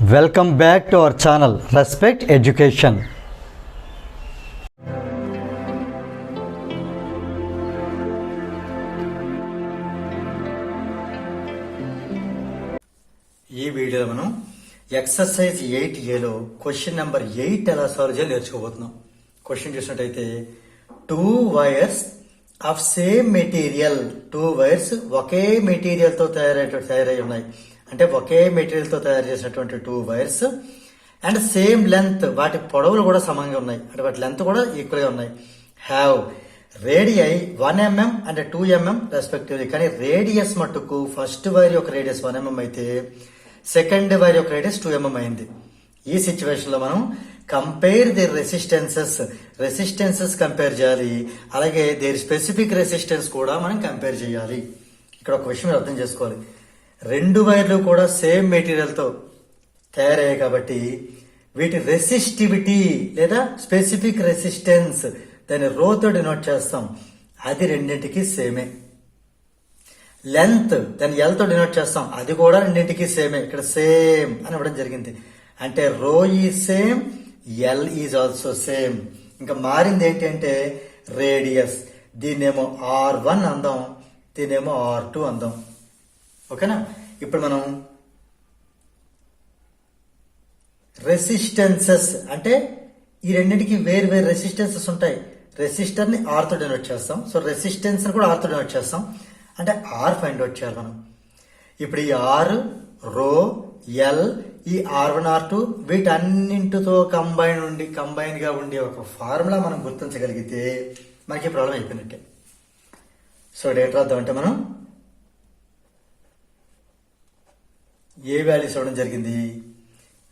Welcome back to our channel respect education. ఈ వీడియోలో మనం ఎక్సర్సైజ్ 8Aలో క్వశ్చన్ నెంబర్ 8 ఎలా సాల్వ్ చేయాలి నేర్చుకోబోతున్నాం. క్వశ్చన్ చూసినట్టయితే 2 wires of same material, 2 wires okay material తో తయారై ఉన్నాయి. అంటే ఒకే మెటీరియల్ తో తయారు చేసినటువంటి 2 వైర్స్ అండ్ సేమ్ లెంత్, వాటి పొడవులు కూడా సమానంగా ఉన్నాయి, అంటే వాటి లెంత్ కూడా ఈక్వల్ గా ఉన్నాయి. Have radii 1 mm and 2 mm respectively. కానీ రేడియస్ మట్టుకు ఫస్ట్ వైర్ యొక్క రేడియస్ 1 mm అయితే సెకండ్ వైర్ యొక్క రేడియస్ 2 mm అయింది. ఈ సిచ్యువేషన్ లో మనం కంపేర్ ది రెసిస్టెన్సెస్ కంపేర్ చేయాలి. అలాగే దేర్ స్పెసిఫిక్ రెసిస్టెన్స్ కూడా మనం కంపేర్ చేయాలి. ఇక్కడ ఒక విషయం అర్థం చేసుకోవాలి, 2 వైర్లు కూడా సేమ్ మెటీరియల్ తో తయారయ్యాయి కాబట్టి వీటి రెసిస్టివిటీ లేదా స్పెసిఫిక్ రెసిస్టెన్స్, దాన్ని రోతో డినోట్ చేస్తాం, అది రెండింటికి సేమే. లెంత్ దాన్ని ఎల్ తో డినోట్ చేస్తాం, అది కూడా రెండింటికి సేమే. ఇక్కడ సేమ్ అని ఇవ్వడం జరిగింది, అంటే రో is same, L is also same. ఇంకా మారింది ఏంటంటే రేడియస్, దీన్నేమో R1 అందాం, దీన్నేమో R2 అందాం. ఓకేనా? ఇప్పుడు మనం రెసిస్టెన్సెస్ అంటే ఈ రెండింటికి వేరు వేరు రెసిస్టెన్సెస్ ఉంటాయి. రెసిస్టర్ ని ఆర్ తో డినోట్ చేస్తాం, సో రెసిస్టెన్స్ ని కూడా ఆర్ తో డినోట్ చేస్తాం, అంటే ఆర్ ఫైండ్ అవుట్ చేయాలి మనం. ఇప్పుడు ఈ ఆర్, రో, ఎల్, ఈ R1 R2 వీటన్నింటితో కంబైన్ గా ఉండే ఒక ఫార్ములా మనం గుర్తించగలిగితే మనకి ప్రాబ్లం అయిపోయినట్టే. సో డేట్ రాద్దాం. అంటే మనం ఏ వాల్యూస్ ఇవ్వడం జరిగింది,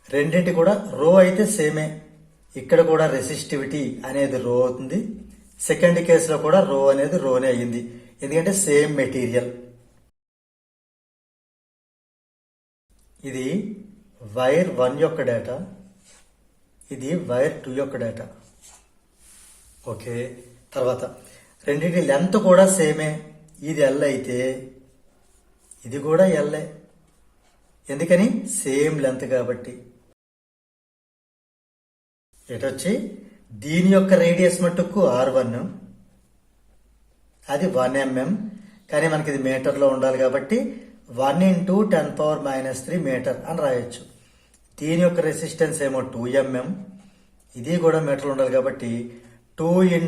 రెండింటి కూడా రో అయితే సేమే, ఇక్కడ కూడా రెసిస్టివిటీ అనేది రో అవుతుంది. సెకండ్ కేసులో కూడా రో అనేది రోనే అయ్యింది, ఎందుకంటే సేమ్ మెటీరియల్. ఇది వైర్ 1 యొక్క డేటా, ఇది వైర్ 2 యొక్క డేటా. ఓకే, తర్వాత రెండింటి లెంత్ కూడా సేమే, ఇది ఎల్ అయితే ఇది కూడా ఎల్ఏ, ఎందుకని సేమ్ లెంత్ కాబట్టి. ఎటొచ్చి దీని యొక్క రేడియస్ మట్టుకు R1, అది 1 mm, కానీ మనకి ఇది మీటర్లో ఉండాలి కాబట్టి 1 × 10⁻³ మీటర్ అని రాయొచ్చు. దీని యొక్క రెసిస్టెన్స్ ఏమో 2 mm, ఇది కూడా మీటర్లో ఉండాలి కాబట్టి 2 ×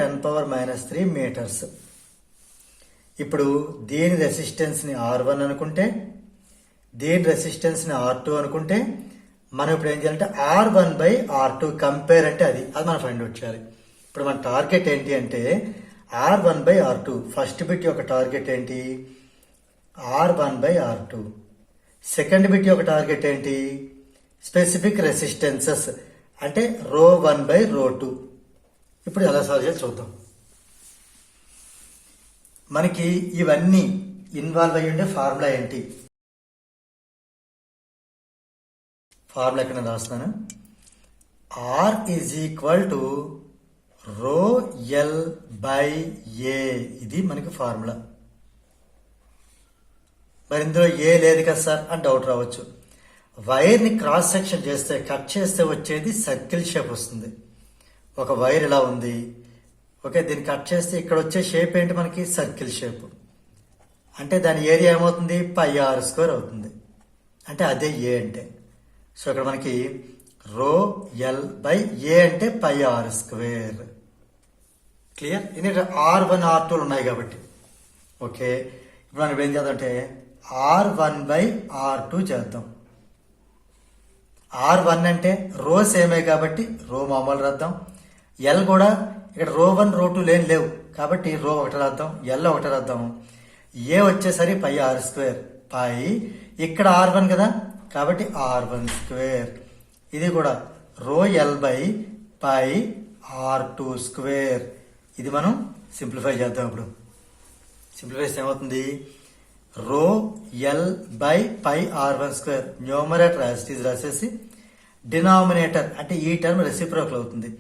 10⁻³ మీటర్స్. ఇప్పుడు దీని రెసిస్టెన్స్ ని R1 అనుకుంటే, దీని రెసిస్టెన్స్ ని R2 అనుకుంటే, మనం ఇప్పుడు ఏం చేయాలంటే R1/R2 కంపేర్ అంటే అది మనం ఫైండ్ అవుట్ చేయాలి. ఇప్పుడు మన టార్గెట్ ఏంటి అంటే R1/R2. ఫస్ట్ బిట్ యొక్క టార్గెట్ ఏంటి, R1/R2. సెకండ్ బిట్ యొక్క టార్గెట్ ఏంటి, స్పెసిఫిక్ రెసిస్టెన్సెస్, అంటే ρ1/ρ2. ఇప్పుడు ఎలా సాల్వ్ చేయాలి చూద్దాం. మనకి ఇవన్నీ ఇన్వాల్వ్ అయ్యి ఉండే ఫార్ములా ఏంటి, ఫార్ములా ఎక్కడ నేను రాస్తున్నాను, R = ρl/A. ఇది మనకి ఫార్ములా. మరి ఇందులో ఏ లేదు కదా సార్ అని డౌట్ రావచ్చు. వైర్ ని క్రాస్ సెక్షన్ చేస్తే, కట్ చేస్తే వచ్చేది సర్కిల్ షేప్ వస్తుంది. ఒక వైర్ ఇలా ఉంది, ఓకే, దీన్ని కట్ చేస్తే ఇక్కడ వచ్చే షేప్ ఏంటి మనకి, సర్కిల్ షేప్. అంటే దాని ఏరియా ఏమవుతుంది, πr² అవుతుంది, అంటే అదే ఏ అంటే. సో ఇక్కడ మనకి ρl/A అంటే πr². క్లియర్? ఎందుకంటే R1 R2 ఉన్నాయి కాబట్టి. ఓకే, ఇప్పుడు మనం ఏం చేద్దాం అంటే R1/R2 చేద్దాం. R1 అంటే రో సేమే కాబట్టి రో మామూలు రాద్దాం. ఎల్ కూడా ఇక్కడ ρ1 ρ2 లేవు కాబట్టి రో 1 రాద్దాం, ఎల్ 1 రాద్దాం. ఏ వచ్చేసరి πr², పై ఇక్కడ R1 కదా కాబట్టి R1². ఇది కూడా ρl/πr2². ఇది మనం సింప్లిఫై చేద్దాం. ఇప్పుడు సింప్లిఫై చేస్తే ఏమవుతుంది, ρl/πr1². Numerator as it is రాసేసి, డినామినేటర్ అంటే ఈ టర్మ్ రెసిప్రోకల్ అవుతుంది,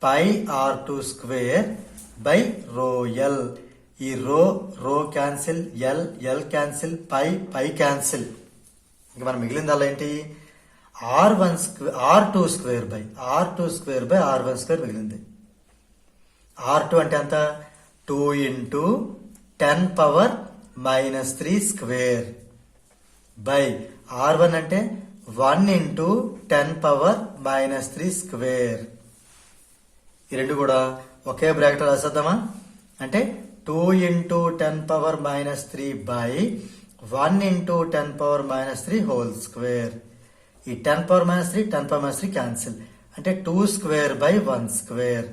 πr2²/ρl. ఈ rho cancel, L cancel, pi cancel. ఇంకా మనం మిగిలిందల్లా ఏంటి, R2 square by R1 square మిగిలింది. R2 అంటే ఎంత? 2 into 10 power -3 square by R1 అంటే 1 into 10 పవర్ -3 స్క్వేర్. ఈ రెండు కూడా ఒకే బ్రాకెట్ రాసేద్దామా? అంటే 2 into 10 power -3 by 1 into 10 power -3 whole square. ఈ 10 పవర్ -3 క్యాన్సిల్. అంటే 2 స్క్వేర్ బై 1 స్క్వేర్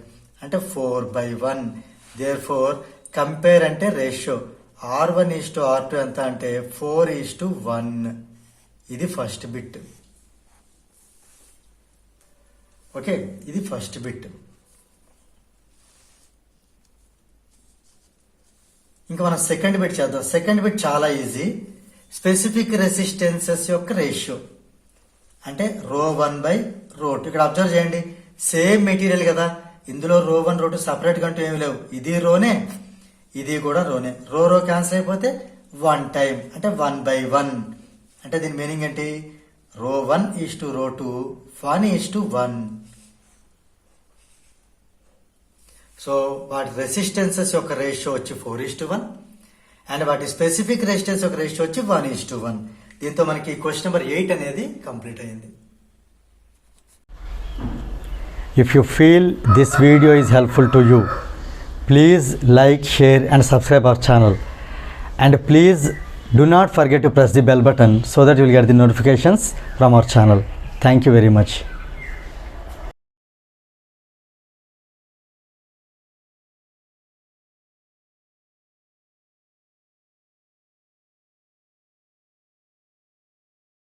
అంటే 4/1. దేర్ ఫోర్ కంపేర్ అంటే రేషియో R1:R2 ఎంత అంటే 4:1. ఇది ఫస్ట్ బిట్. ఓకే, ఇది ఫస్ట్ బిట్. ఇంకా మనం సెకండ్ బిట్ చేద్దాం. సెకండ్ బిట్ చాలా ఈజీ. స్పెసిఫిక్ రెసిస్టెన్సెస్ యొక్క రేషియో అంటే ρ1 బై ρ2. ఇక్కడ అబ్జర్వ్ చేయండి, సేమ్ మెటీరియల్ కదా, ఇందులో ρ1 ρ2 సపరేట్ కంటూ ఏమి లేవు. ఇది రోనే, ఇది కూడా రోనే. రో క్యాన్సిల్ అయిపోతే 1 టైం అంటే 1/1. అంటే దీని మీనింగ్ ఏంటి? ρ1:ρ2 1:1. సో వాటి రెసిస్టెన్సెస్ యొక్క రేషియో వచ్చి 4:1 అండ్ వాటి స్పెసిఫిక్ రెసిస్టెన్స్ యొక్క రేషియో వచ్చి 1:1. దీంతో మనకి క్వశ్చన్ నెంబర్ 8 అనేది కంప్లీట్ అయింది. If you feel this video is helpful to you, please like, share and subscribe our channel. And please do not forget to press the bell button so that you will get the notifications from our channel. Thank you very much.